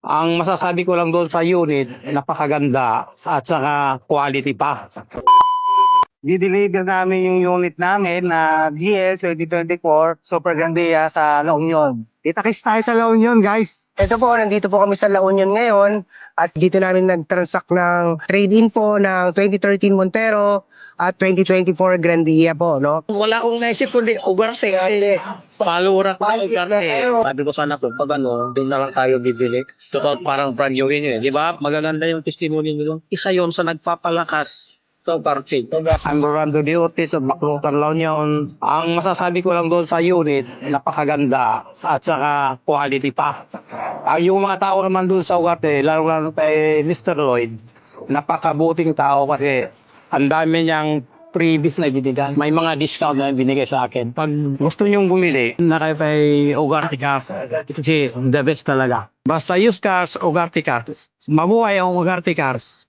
Ang masasabi ko lang doon sa unit, napakaganda at saka quality pa. Dideliver namin yung unit namin na GS 2024 Super Grandia sa La Union. Kita-kits tayo sa La Union, guys. Ito po, nandito po kami sa La Union ngayon at dito namin nag-transact ng trade-in po ng 2013 Montero at 2024 Grandia po, no? Wala akong naisip kundi ugarte kasi palurak na ugarte. Sabi ko sana po, pag ano, doon na lang tayo bibili. So, parang brand new rin yun, di ba? Magaganda yung testimony nyo. Isa yon sa nagpapalakas sa ugarte. I'm Rolando Diotis of Maclotan, La Union. Ang masasabi ko lang doon sa unit, napakaganda at saka quality pa. Yung mga tao naman doon sa Ugarte, lalo kay Mr. Lloyd, napakabuting tao kasi ang dami niyang previous na binigay. May mga discount na binigay sa akin. Pag gusto niyong bumili, nakay Ugarte Cars. Kasi the best talaga. Basta used cars, Ugarte Cars. Mabuhay ang Ugarte Cars.